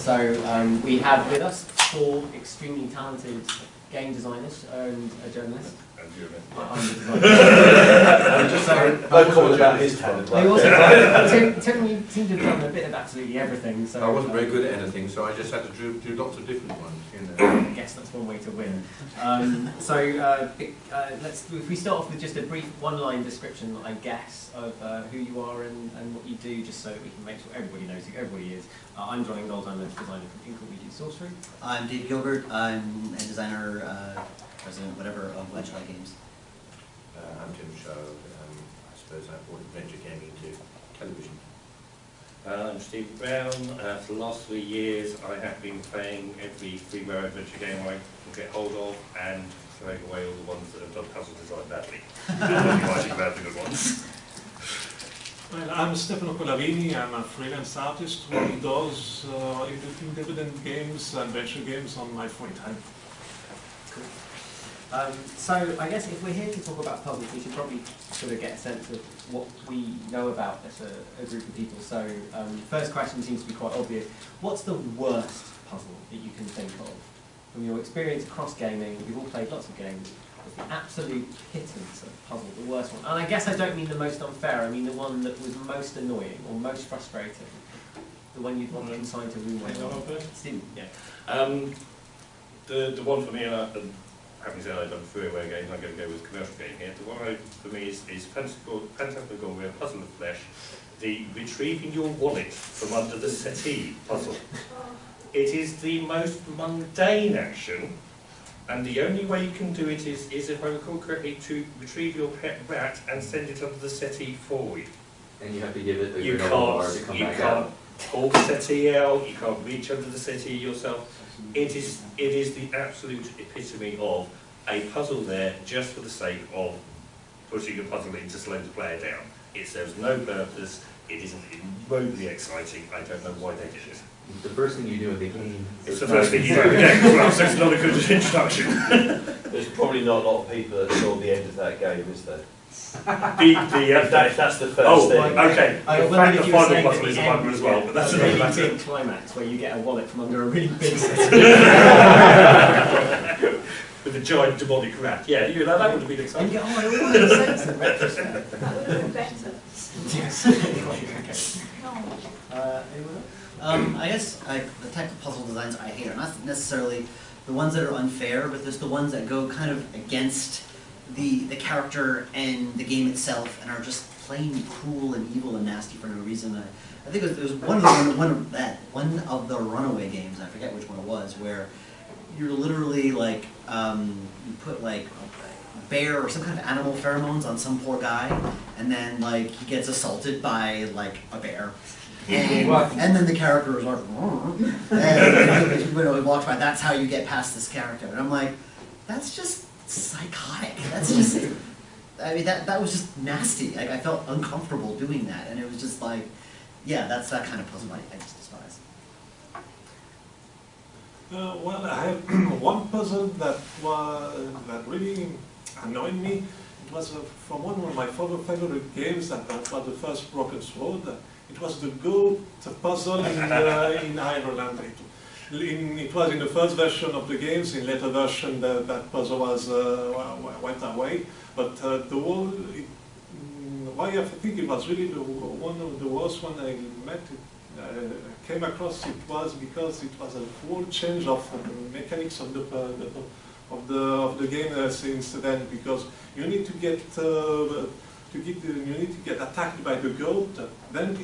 So we have with us 4 extremely talented game designers and a journalist. I'm the designer. No comment about his talent. Tim, you seem to have done a bit of absolutely everything. So I wasn't very good at anything, so I just had to do lots of different ones. You know. I guess that's one way to win. If we start off with just a brief one-line description, I guess, of who you are and what you do, just so that we can make sure everybody knows who everybody is. I'm Jon Ingold. I'm a designer from Inkle Studios. I'm Gilbert. I'm a designer, president, whatever, of Wadjet games. I'm Tim Show. I suppose I brought adventure gaming to television. I'm Steve Brown. For the last 3 years I have been playing every freeware adventure game I can get hold of and throwing away all the ones that have done puzzle design badly. And writing about the good ones. Well, I'm Stefano Collavini. I'm a freelance artist who does independent games, adventure games on my free time. Cool. So I guess if we're here to talk about puzzles, we should probably sort of get a sense of what we know about as a group of people. So first question seems to be quite obvious. What's the worst puzzle that you can think of? From your experience across gaming, you've all played lots of games. What's the absolute pittance of puzzle, the worst one? And I guess I don't mean the most unfair, I mean the one that was most annoying or most frustrating. The one you'd want to consign to room one. Steve, yeah. The one for me, having said I've done freeware games, I'm going to go with commercial game here. The one for me is Phantasmagoria, Puzzle of Flesh, the retrieving your wallet from under the settee puzzle. It is the most mundane action, and the only way you can do it is if I recall correctly, to retrieve your pet rat and send it under the settee for you. And you have to give it the You bar to come back out. pull the settee out, you can't reach under the settee yourself. It is the absolute epitome of a puzzle there just for the sake of pushing a puzzle in to slow the player down. It serves no purpose, it isn't remotely exciting, I don't know why they did it. The first thing you do in the game. It's the first thing you do in the game as well, so it's not a good introduction. There's probably not a lot of people that saw the end of that game, is there? If that's the first thing. Okay. I The wondered fact if the you were final saying puzzle that is the a end bugger as well, but that's a another really matter. big climax where you get a wallet from under a really big set. With a giant demonic rat. Yeah, that would have been And exciting. you go, oh, it all makes sense in retrospect. That would have been better. Yes. Anyone else? I guess the type of puzzle designs I hate are not necessarily the ones that are unfair, but just the ones that go kind of against the character and the game itself and are just plain cruel and evil and nasty for no reason. I think it was one of the Runaway games, I forget which one it was, where you're literally like, you put like a bear or some kind of animal pheromones on some poor guy, and then like he gets assaulted by like a bear. And then the character is like, and he walks by, that's how you get past this character. And I'm like, that's just psychotic. That's just, I mean, that was just nasty. Like, I felt uncomfortable doing that. And it was just like, yeah, that's that kind of puzzle I just despise. Well, I have one puzzle that really annoyed me. It was from one of my favorite games, that was the first Broken Sword. It was the goat puzzle in Ireland. It was in the first version of the games. In later version, that puzzle was went away. But why I think it was really one of the worst one I came across. It was because it was a whole change of the mechanics of the game since then. Because you need to get attacked by the goat, then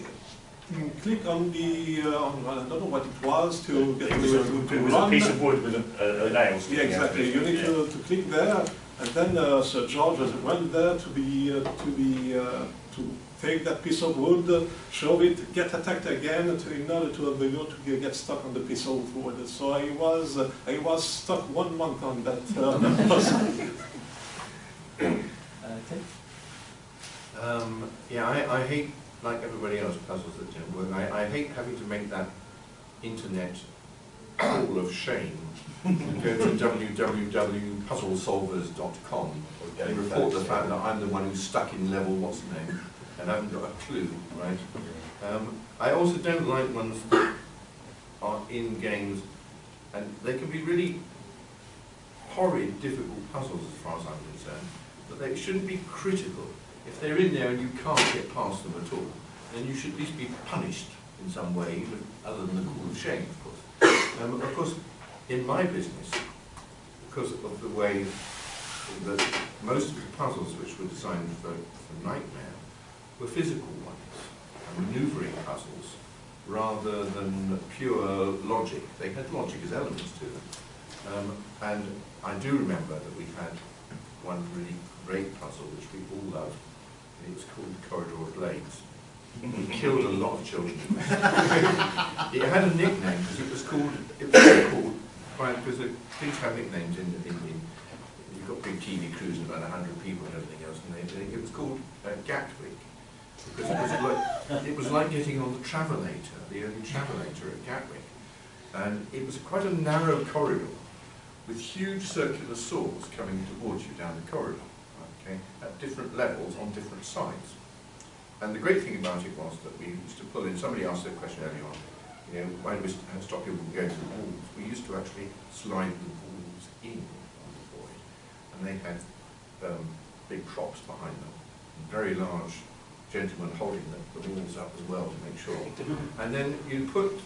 click on the I don't know what it was to get It was a piece of wood with a nail. Yeah, exactly. You need to click there, and then Sir George went there to take that piece of wood, show it, get attacked again in order to have the goat to get stuck on the piece of wood. So I was stuck 1 month on that puzzle. Yeah, I hate, like everybody else, puzzles that don't work. I hate having to make that internet pool of shame. Go to www.puzzlesolvers.com and report the fact that I'm the one who's stuck in level what's the name and I haven't got a clue, right? I also don't like ones that are in games, and they can be really horrid, difficult puzzles as far as I'm concerned, but they shouldn't be critical. If they're in there and you can't get past them at all, then you should at least be punished in some way, even other than the call of shame, of course. Of course, in my business, because of the way that most of the puzzles which were designed for Nightmare were physical ones, manoeuvring puzzles, rather than pure logic. They had logic as elements to them. And I do remember that we had one really great puzzle which we all loved. It was called Corridor of Blades. It killed a lot of children. It had a nickname because it was called, because things have nicknames in you've got big TV crews and about 100 people and everything else, and it was called Gatwick. Because it was like getting on the Travelator, the early Travelator at Gatwick. And it was quite a narrow corridor with huge circular saws coming towards you down the corridor, okay, at different levels on different sides. And the great thing about it was that we used to pull in, somebody asked that question earlier on, you know, why do we stop people from going to the walls? We used to actually slide the walls in on the void. And they had big props behind them, and very large gentlemen holding the walls up as well to make sure. And then you put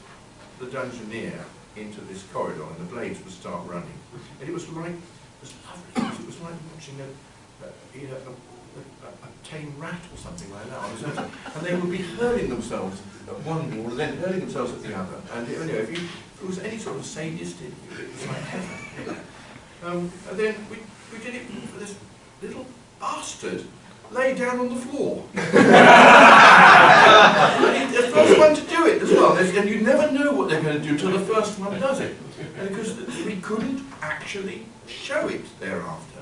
the dungeoneer into this corridor and the blades would start running. And it was like, it was lovely, it was like watching a tame rat or something like that. And they would be hurling themselves at one wall and then hurling themselves at the other. And you know, if it was any sort of sadist in you, it was like heaven. And then we did it for this little bastard lay down on the floor. The first one to do it as well, and you never know what they're going to do till the first one does it. And because we couldn't actually show it thereafter.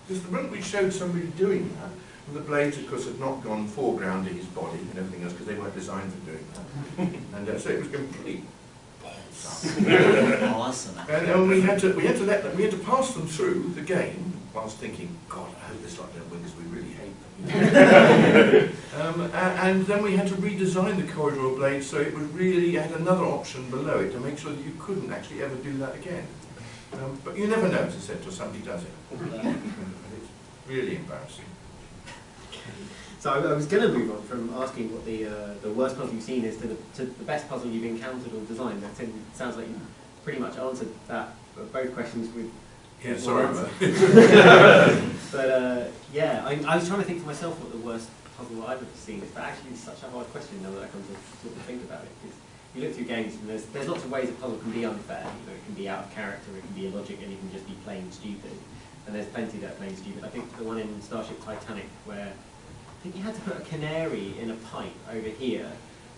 Because the moment we showed somebody doing that, and the blades, of course, had not gone foreground to his body and everything else, because they weren't designed for doing that. And so it was complete balls up. Awesome. And we had to pass them through the game whilst thinking, God, I hope this like don't win because we really hate them. And then we had to redesign the corridor of blades so it would really had another option below it to make sure that you couldn't actually ever do that again. But you never know, as I said, until somebody does it. It's really embarrassing. So I was going to move on from asking what the worst puzzle you've seen is to the best puzzle you've encountered or designed. It sounds like you pretty much answered that both questions with. Yeah, sorry. But yeah, I was trying to think to myself what the worst puzzle I've ever seen is, but actually it's such a hard question now that I come to sort of think about it. Because you look through games and there's lots of ways a puzzle can be unfair. You know, it can be out of character, it can be illogic, and it can just be plain stupid. And there's plenty that are plain stupid. I think the one in Starship Titanic where I think you had to put a canary in a pipe over here,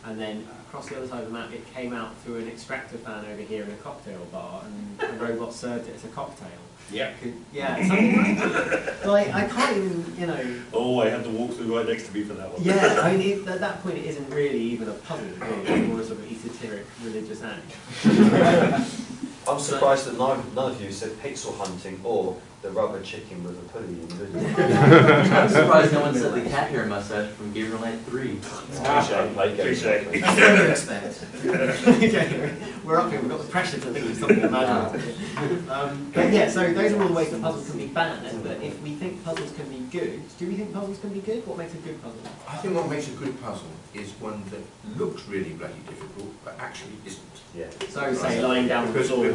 and then across the other side of the map it came out through an extractor fan over here in a cocktail bar, and the robot served it as a cocktail. Yeah. Yeah, something like that. Like, I can't even, you know. Oh, I had the walkthrough right next to me for that one. Yeah, I mean, at that point it isn't really even a puzzle, really. It's more a sort of esoteric religious act. I'm surprised that none of you said pixel hunting or the rubber chicken with a pulley in the video. I'm surprised no one said the cat hair mustache from Gabriel Knight 3. Touché. What do you expect? Okay, we're up here, we've got the pressure to think of something imaginable. But yeah, so those are all the ways that puzzles can be bad, but if we think puzzles can be good, do we think puzzles can be good? What makes a good puzzle? I think what makes a good puzzle is one that looks really bloody difficult, but actually isn't. Yeah. So, say, lying down on the floor. It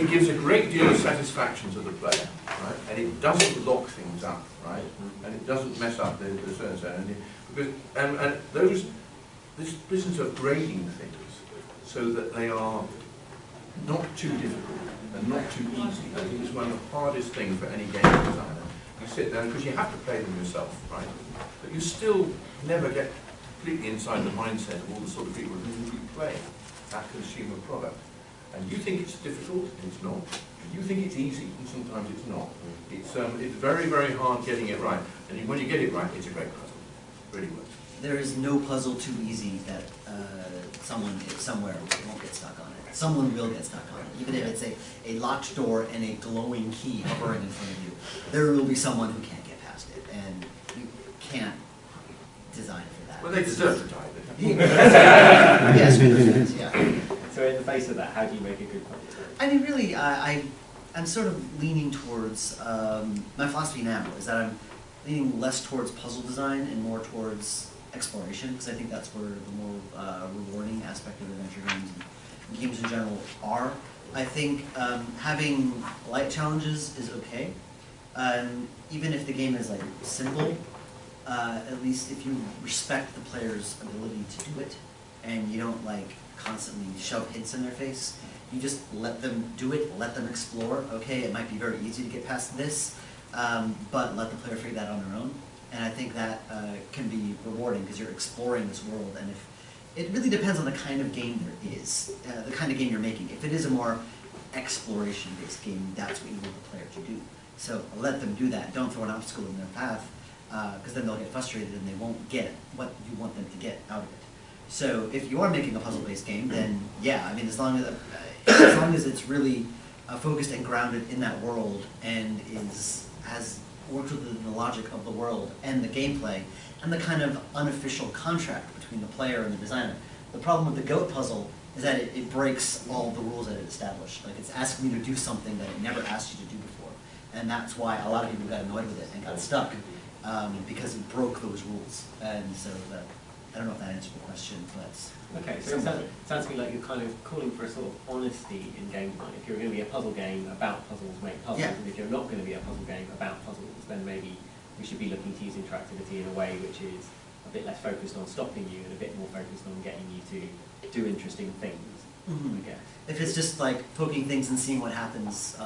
gives a great deal of satisfaction to the player, right? And it doesn't lock things up, right? And it doesn't mess up the because this business of grading things so that they are not too difficult and not too easy, I think is one of the hardest things for any game designer. You sit there because you have to play them yourself, right? But you still never get completely inside the mindset of all the sort of people who will be playing that consumer product. And you think it's difficult, and it's not. And you think it's easy, and sometimes it's not. It's very, very hard getting it right. And when you get it right, it's a great puzzle. It really works. There is no puzzle too easy that someone somewhere won't get stuck on it. Someone will get stuck on it. Even if it's a locked door and a glowing key hovering in front of you, there will be someone who can't get past it. And you can't design for that. Well, they deserve to die. Yes, yeah. face of that, how do you make a good puzzle design? I mean, really, I'm sort of leaning towards, my philosophy now is that I'm leaning less towards puzzle design and more towards exploration, because I think that's where the more rewarding aspect of adventure games and games in general are. I think having light challenges is okay. Even if the game is like simple, at least if you respect the player's ability to do it, and you don't like constantly shove hints in their face, you just let them do it, let them explore. Okay, it might be very easy to get past this, but let the player figure that on their own. And I think that can be rewarding because you're exploring this world. And if it really depends on the kind of game there is, the kind of game you're making. If it is a more exploration-based game, that's what you want the player to do. So let them do that. Don't throw an obstacle in their path, because then they'll get frustrated and they won't get what you want them to get out of it. So if you are making a puzzle-based game, then yeah, I mean, as long as it's really focused and grounded in that world and has worked within the logic of the world and the gameplay and the kind of unofficial contract between the player and the designer. The problem with the goat puzzle is that it breaks all the rules that it established. Like, it's asking you to do something that it never asked you to do before. And that's why a lot of people got annoyed with it and got stuck, because it broke those rules. And so I don't know if that answered the question, but... Okay, so it sounds to me like you're kind of calling for a sort of honesty in game design. If you're going to be a puzzle game about puzzles, make puzzles. Yeah. And if you're not going to be a puzzle game about puzzles, then maybe we should be looking to use interactivity in a way which is a bit less focused on stopping you and a bit more focused on getting you to do interesting things, I guess. If it's just like poking things and seeing what happens,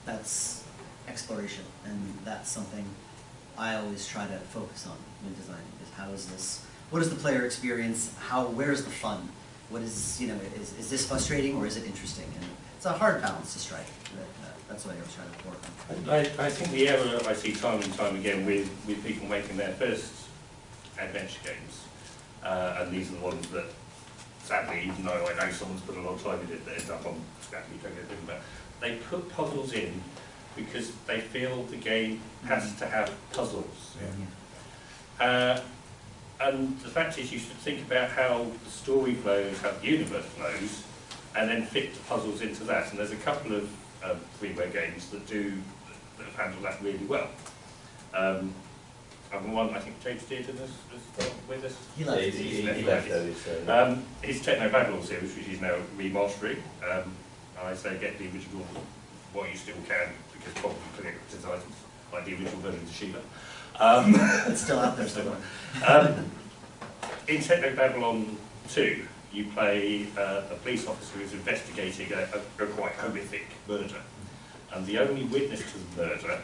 that's exploration, and that's something I always try to focus on when designing. Is how is this? What is the player experience? Where's the fun? What is, is this frustrating or is it interesting? And it's a hard balance to strike. That's what I was trying to work on. I think the error I see time and time again with people making their first adventure games, and these are the ones that, sadly, even though I know someone's put a lot of time in it, that end up on scrappy, don't get anything, but they put puzzles in because they feel the game has to have puzzles. Yeah. And the fact is, you should think about how the story flows, how the universe flows, and then fit the puzzles into that. And there's a couple of freeware games that have handled that really well. And one I think James did with us. He left early, so... His Techno Battle series, which is now remastering. I say get the original what you still can, because probably collector's items, like the original version of Shiva. It's still out there somewhere. In Techno Babylon 2, you play a police officer who's investigating a quite horrific murder. And the only witness to the murder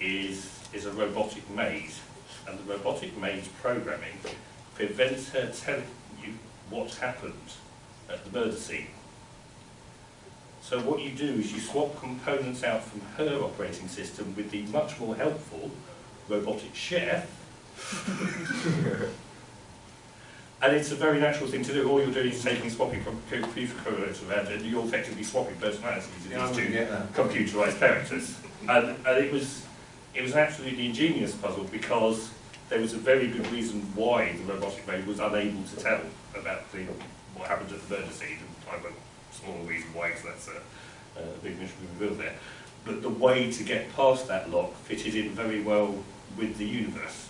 is a robotic maid. And the robotic maid's programming prevents her telling you what happened at the murder scene. So what you do is you swap components out from her operating system with the much more helpful robotic chef. And it's a very natural thing to do. All you're doing is swapping computer codes around, and you're effectively swapping personalities of these two computerized characters. And it was an absolutely ingenious puzzle, because there was a very good reason why the robotic maid was unable to tell about what happened at the murder scene. And I won't spoil the reason why, because that's a big mystery revealed there. But the way to get past that lock fitted in very well with the universe.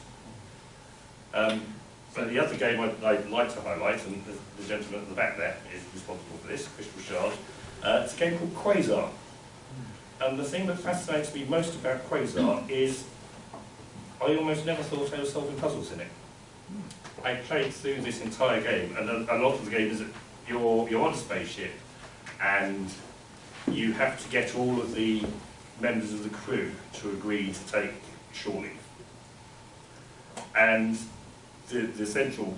But the other game I'd like to highlight, and the gentleman at the back there is responsible for this, Chris Bouchard, it's a game called Quasar. And the thing that fascinates me most about Quasar is I almost never thought I was solving puzzles in it. I played through this entire game, and a lot of the game is that you're on a spaceship, and you have to get all of the members of the crew to agree to take shore leave. And the central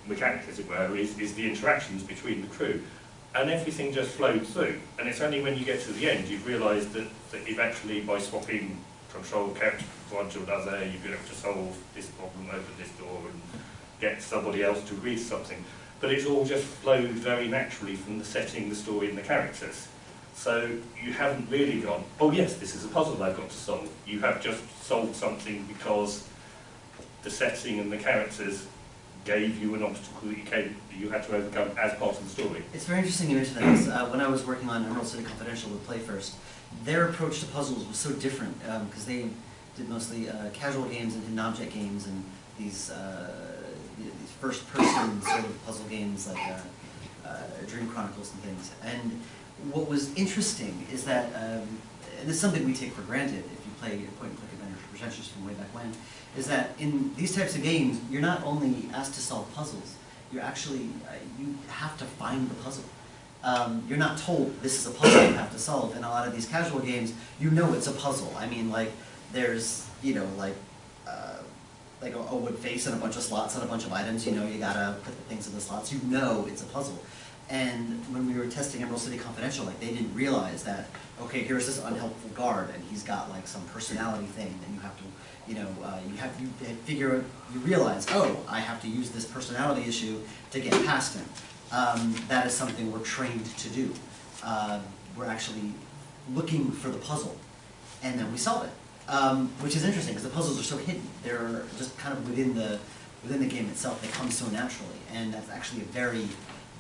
mechanic, as it were, is the interactions between the crew. And everything just flowed through. And it's only when you get to the end you've realised that you've actually, by swapping control character from one to another, you've been able to solve this problem, open this door, and get somebody else to agree to something. But it's all just flowed very naturally from the setting, the story, and the characters. So you haven't really gone, oh yes, this is a puzzle I've got to solve. You have just solved something because the setting and the characters gave you an obstacle that you had to overcome as part of the story? It's very interesting you mention that. 'Cause, when I was working on Emerald City Confidential with Play First, their approach to puzzles was so different because they did mostly casual games and hidden object games and these first-person sort of puzzle games like Dream Chronicles and things. And what was interesting is that, and this is something we take for granted if you play point-and-click adventures from way back when, is that in these types of games, you're not only asked to solve puzzles, you're actually, you have to find the puzzle. You're not told this is a puzzle you have to solve. In a lot of these casual games, you know it's a puzzle. I mean, like, there's, you know, like a wood face and a bunch of slots and a bunch of items. You know, you gotta put the things in the slots. You know it's a puzzle. And when we were testing Emerald City Confidential, like, they didn't realize that, okay, here's this unhelpful guard, and he's got like some personality thing, and you have to, you know, you realize, oh, I have to use this personality issue to get past him. That is something we're trained to do. We're actually looking for the puzzle, and then we solve it, which is interesting because the puzzles are so hidden. They're just kind of within the game itself. They come so naturally, and that's actually a very,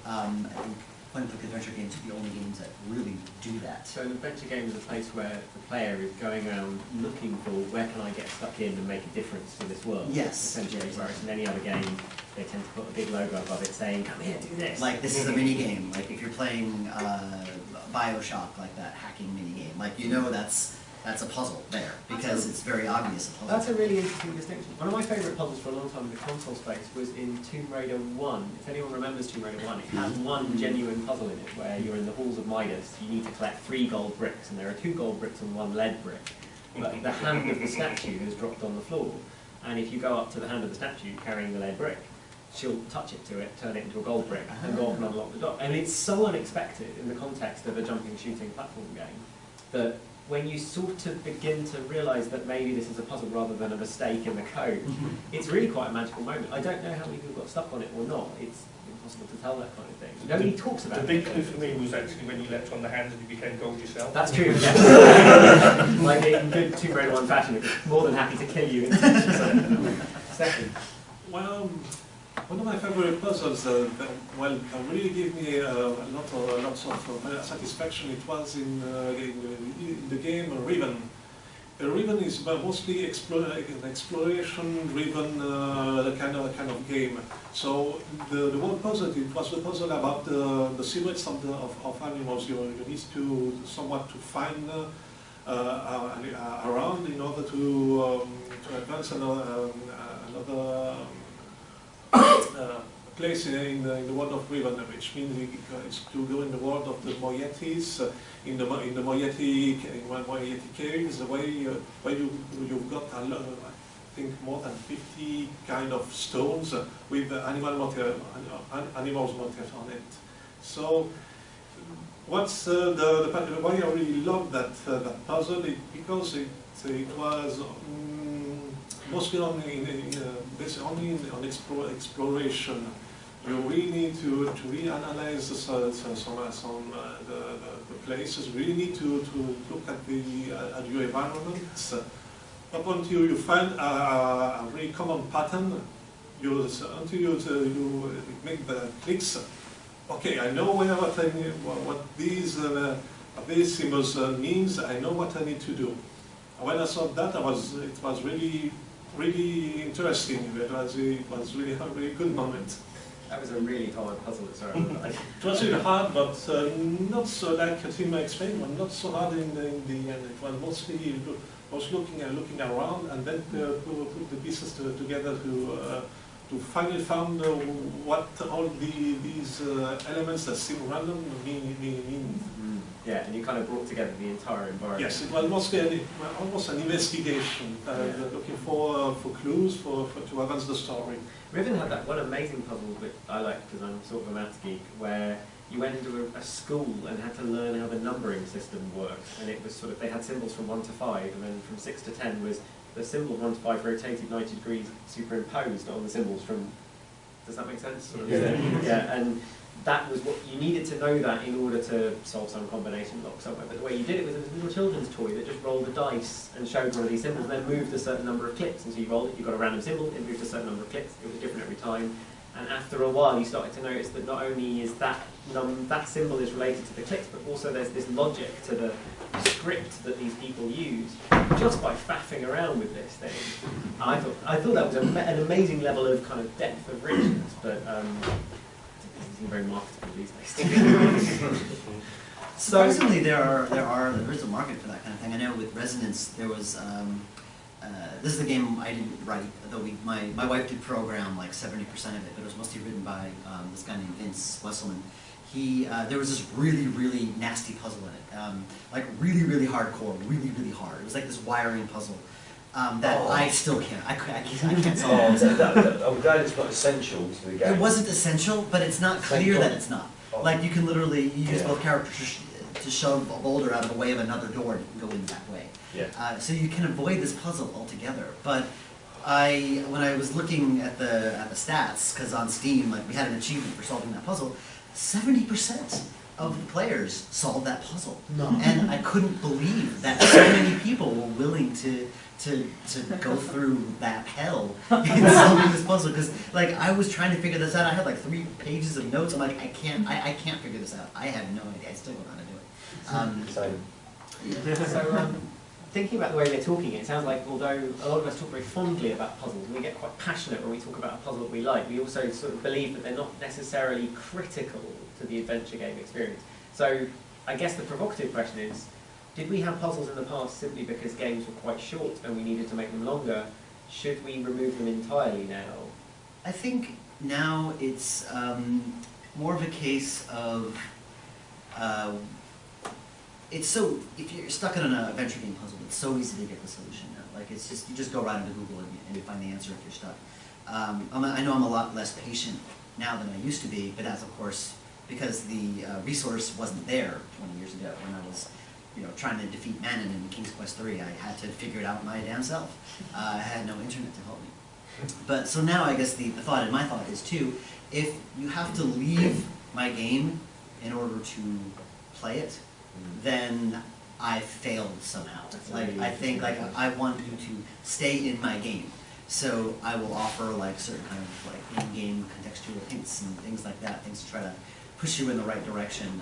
I think, point-and-click adventure games are the only games that really do that. So an adventure game is a place where the player is going around looking for where can I get stuck in and make a difference to this world. Yes. Essentially, whereas in any other game, they tend to put a big logo above it saying, come here, do this. Like, this is a mini game. Like, if you're playing Bioshock, like that hacking mini game, like, you know that's a puzzle there because it's very obvious a puzzle. That's a really interesting distinction. One of my favourite puzzles for a long time in the console space was in Tomb Raider 1. If anyone remembers Tomb Raider 1, it has one genuine puzzle in it where you're in the halls of Midas. You need to collect 3 gold bricks, and there are 2 gold bricks and 1 lead brick. But the hand of the statue has dropped on the floor, and if you go up to the hand of the statue carrying the lead brick, she'll touch it to it, turn it into a gold brick, and go off and unlock the door. And it's so unexpected in the context of a jumping, shooting platform game that when you sort of begin to realise that maybe this is a puzzle rather than a mistake in the code, it's really quite a magical moment. I don't know how many people got stuck on it or not. It's impossible to tell that kind of thing. Nobody talks about it. The big clue for me was actually when you leapt on the hand and you became gold yourself. That's true, yes. Like in good Tomb Raider 1 fashion, it was more than happy to kill you and teach you something. Second. Well, one of my favorite puzzles that really gave me lots of satisfaction, it was in the game Riven. Riven is mostly exploration-driven kind of game. So the one puzzle, it was the puzzle about the silhouettes of animals. You need to somewhat to find around in order to advance another place in the world of Riven, which means it's to go in the world of the Moietis, in the Moieti caves, where you've got a lot of, I think, more than 50 kind of stones with animals motifs on it. So, what's why I really love that puzzle? Because it was mostly only on exploration. You really need to reanalyze the places. You really need to look at your environment. Up until you find a very common pattern, until you make the clicks. Okay, I know what these symbols means. I know what I need to do. When I saw that, it was really interesting. It was really a very good moment. That was a really hard puzzle, sorry. It was really hard, but not so like Tim explained, but not so hard in the end. It was mostly looking around and then put the pieces together to finally find what all these elements that seem random mean. Yeah, and you kind of brought together the entire environment. Yes, it was mostly almost an investigation, looking for clues to advance the story. Riven had that one amazing puzzle that I like because I'm sort of a maths geek, where you went into a school and had to learn how the numbering system worked, and it was sort of, they had symbols from 1 to 5, and then from 6 to 10 was the symbol 1 to 5 rotated 90 degrees superimposed on the symbols from, does that make sense? Yeah, and that was what you needed to know that in order to solve some combination lock somewhere. But the way you did it was a little children's toy that just rolled a dice and showed one of these symbols, and then moved a certain number of clicks. And so you rolled it, you got a random symbol, it moved a certain number of clicks, it was different every time. And after a while, you started to notice that not only is that symbol is related to the clicks, but also there's this logic to the script that these people use just by faffing around with this thing. And I thought that was an amazing level of kind of depth of richness, but it doesn't seem very marketable these days. Surprisingly, there is a market for that kind of thing. I know with Resonance, there was. This is a game I didn't write, though my wife did program like 70% of it, but it was mostly written by this guy named Vince Wesselman. There was this really, really nasty puzzle in it, like really, really hardcore, really, really hard. It was like this wiring puzzle that I still can't. I can't solve. I'm glad it's not essential to the game. It wasn't essential, but it's not clear that it's not. Like you can literally use both characters to shove a boulder out of the way of another door and go in that way. Yeah. So you can avoid this puzzle altogether. But when I was looking at the stats, because on Steam, like we had an achievement for solving that puzzle, 70% of the players solved that puzzle. No. And I couldn't believe that so many people were willing to go through that hell in solving this puzzle. Because like I was trying to figure this out. I had like 3 pages of notes. I'm like, I can't figure this out. I have no idea. I still don't know how to do it. So thinking about the way we're talking, it sounds like although a lot of us talk very fondly about puzzles, and we get quite passionate when we talk about a puzzle that we like, we also sort of believe that they're not necessarily critical to the adventure game experience. So I guess the provocative question is, did we have puzzles in the past simply because games were quite short and we needed to make them longer? Should we remove them entirely now? I think now it's more of a case of it's so, if you're stuck in an adventure game puzzle, it's so easy to get the solution now. Like it's just, you just go right into Google and you find the answer if you're stuck. I know I'm a lot less patient now than I used to be, but that's of course because the resource wasn't there 20 years ago when I was trying to defeat Manon in King's Quest III. I had to figure it out my damn self. I had no internet to help me. But so now I guess my thought is too, if you have to leave my game in order to play it, then I failed somehow. Like I think like I want you to stay in my game, so I will offer like certain kind of like in-game contextual hints and things like that, things to try to push you in the right direction.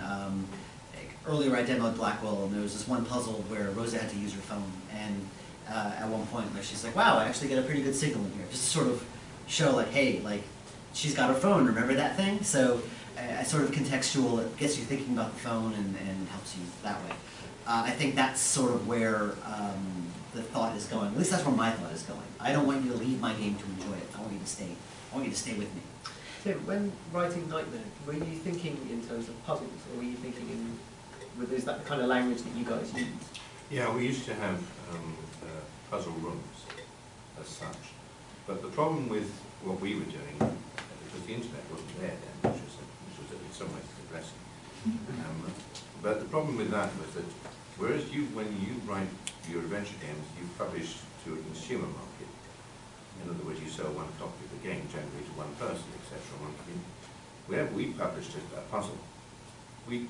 Like earlier I demoed Blackwell, and there was this one puzzle where Rosa had to use her phone, and at one point like she's like, "Wow, I actually get a pretty good signal in here," just to sort of show like, hey, like she's got her phone. Remember that thing? So. A sort of contextual, it gets you thinking about the phone and helps you that way. I think that's sort of where the thought is going. At least that's where my thought is going. I don't want you to leave my game to enjoy it. I want you to stay. I want you to stay with me. Tim, when writing Nightmare, were you thinking in terms of puzzles, or were you thinking is that the kind of language that you guys use? Yeah, we used to have puzzle rooms as such. But the problem with what we were doing, because the internet wasn't there then, which was in some ways a blessing. But the problem with that was that whereas when you write your adventure games, you publish to a consumer market. In other words, you sell one copy of the game generally to one person, etc. Wherever we published a puzzle, we're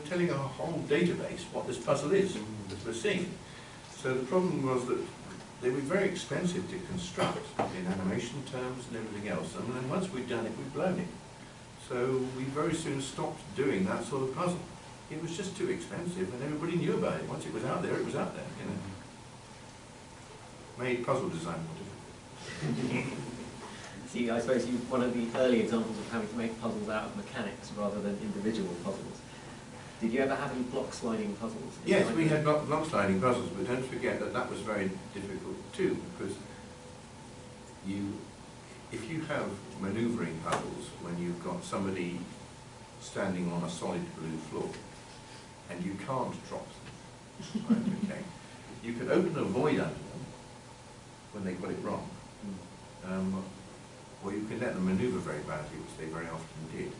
telling our whole database what this puzzle is that we're seeing. So the problem was that they were very expensive to construct in animation terms and everything else. And then once we'd done it, we'd blown it. So we very soon stopped doing that sort of puzzle. It was just too expensive, and everybody knew about it. Once it was out there, it was out there. Made puzzle design more difficult. See, I suppose one of the early examples of having to make puzzles out of mechanics rather than individual puzzles. Did you ever have any block sliding puzzles? Yes, we had block sliding puzzles, but don't forget that was very difficult too, because if you have manoeuvring puzzles when you've got somebody standing on a solid blue floor and you can't drop them, right, okay, you can open a void under them when they got it wrong, or you can let them manoeuvre very badly, which they very often did.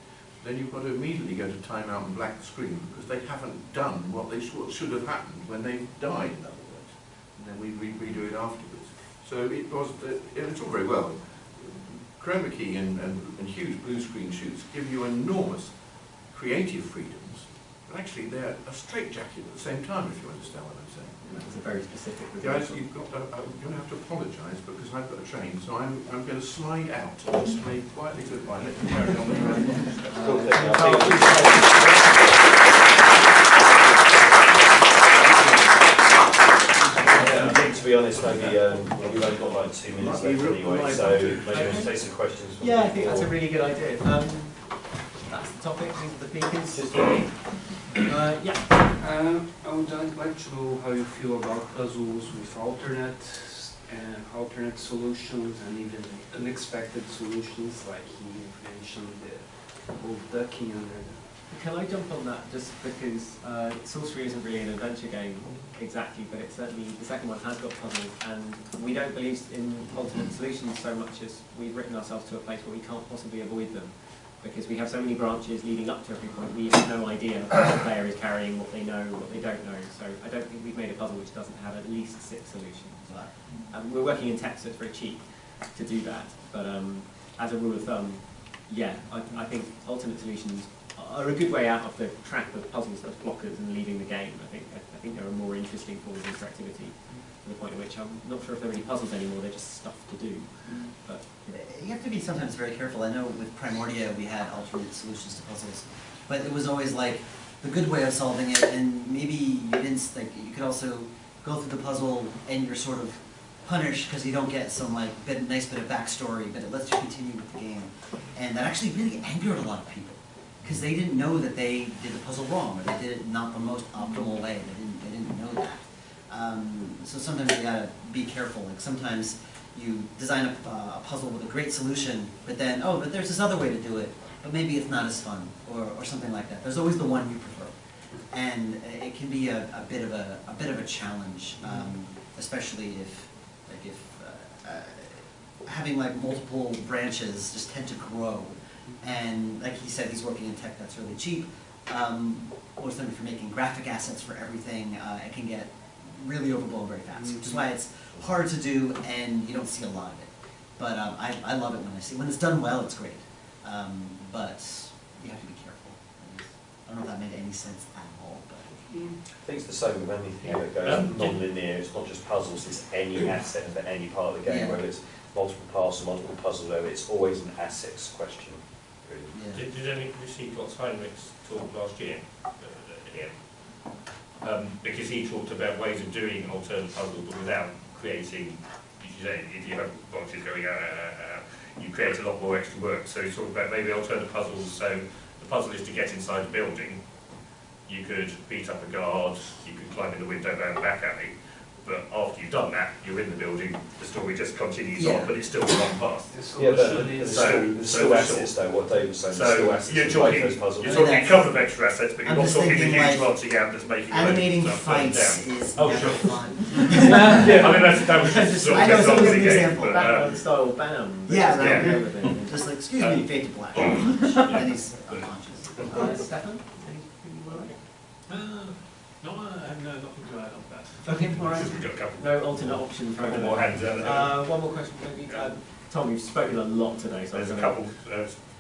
Then you've got to immediately go to timeout and black the screen because they haven't done what should have happened when they died, in other words. And then we redo it afterwards. So it was all very well. Chroma key and huge blue screen shoots give you enormous creative freedoms, but actually they're a straitjacket at the same time, if you understand what I'm saying. It's a very specific Guys, result. you've got to, I'm going to have to apologise because I've got a train, so I'm going to slide out and just wave quietly goodbye. Let me carry on. I think, to be honest, maybe we've only got like 2 minutes left anyway, so maybe we'll take some questions. From Yeah, I think that's a really good idea. That's the topic, these are the beacons. Yeah. I would like to know how you feel about puzzles with alternate solutions and even unexpected solutions, like you mentioned the whole ducking under the... Can I jump on that just because Sorcery isn't really an adventure game exactly, but it's certainly, the second one has got puzzles, and we don't believe in alternate solutions so much as we've written ourselves to a place where we can't possibly avoid them, because we have so many branches leading up to every point. We have no idea what the player is carrying, what they know, what they don't know, so I don't think we've made a puzzle which doesn't have at least 6 solutions. We're working in text, so it's very cheap to do that, but as a rule of thumb, yeah, I think alternate solutions are a good way out of the trap of puzzles as blockers and leaving the game. I think there are more interesting forms of interactivity, to the point at which I'm not sure if there are any puzzles anymore, they're just stuff to do. But you have to be sometimes very careful. I know with Primordia we had alternate solutions to puzzles, but it was always like the good way of solving it, and maybe you didn't, like, you could also go through the puzzle and you're sort of punished because you don't get some like nice bit of backstory, but it lets you continue with the game. And that actually really angered a lot of people, because they didn't know that they did the puzzle wrong, or they did it not the most optimal way. They didn't know that. So sometimes you gotta be careful. Like sometimes you design a puzzle with a great solution, but then, oh, but there's this other way to do it, but maybe it's not as fun, or something like that. There's always the one you prefer, and it can be a bit of a challenge, especially if having like multiple branches just tend to grow. And like he said, he's working in tech that's really cheap. Or something for making graphic assets for everything. It can get really overblown very fast, which is why it's hard to do and you don't see a lot of it. But I love it when I see it. When it's done well, it's great. But you have to be careful. I don't know if that made any sense at all. But I think it's the same with anything that goes non-linear. It's not just puzzles, it's any asset for any part of the game, whether it's multiple parts or multiple puzzles, whether it's always an assets question. Really. Yeah. Did any of you see Klotz Heinrich's talk last year? Because he talked about ways of doing alternate puzzles, but without creating, if you have boxes going out, you create a lot more extra work. So he talked about maybe alternate puzzles. So the puzzle is to get inside a building. You could beat up a guard, you could climb in the window down the back alley, but after you've done that, you're in the building, the story just continues on, but it's still one path. Yeah, but there's still assets though, what Dave was saying, there's still assets you're to talking, make those puzzles. you're talking a couple of extra assets, but you're not talking the huge like, launching out that's making animating stuff fights down. is Oh, never sure. fun. Yeah, I mean, that was just sort of I know just some on of the the game, example. but, background style bam. Yeah, right. Yeah. Just like, excuse me, fade to black. And he's unconscious. Stefan, anything you want to No, I have nothing to add on that. Okay, all right. we've got a couple, No alternate option for couple more hands out there. one more question, maybe. Tom, you've spoken a lot today, so There's a couple,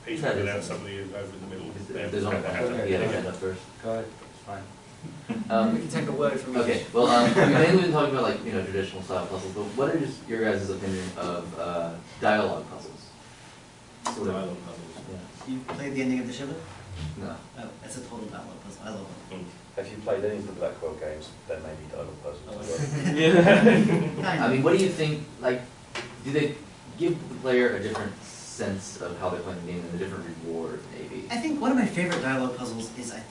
Peter, and then somebody over in the middle. There's only one. Yeah, that's first. Go ahead, it's fine. we can take a word from Okay, each. well, we've mainly been talking about like traditional style puzzles, but what is your guys' opinion of dialogue puzzles? Dialogue puzzles. Yeah. You played the ending of the Shiva? No. Oh, it's a total dialogue puzzle. I love it. Have you played any of the Blackwell games? Then maybe dialogue puzzles. I mean, what do you think? Like, do they give the player a different sense of how they're playing the game and a different reward, maybe? I think one of my favorite dialogue puzzles is, I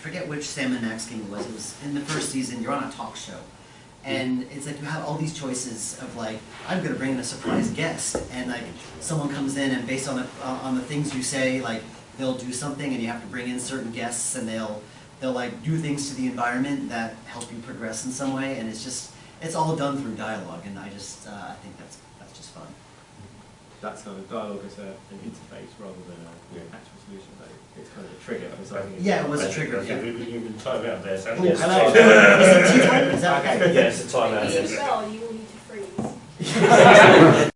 forget which Sam and Max game it was. It was in the first season, you're on a talk show. And it's like you have all these choices of like, I'm going to bring in a surprise guest. And like, someone comes in and based on the things you say, like, they'll do something and you have to bring in certain guests and they'll like do things to the environment that help you progress in some way. And it's all done through dialogue. And I think that's just fun. That's kind of dialogue as an interface rather than an actual solution, but it's kind of a trigger. So I think it's Yeah, it was a trigger. Yeah. You've been time out there, Sam. Yes, hello. it's time. Is it tea time? Is that okay? Yes, it's a timeout. If you Yes. spell, you will need to freeze.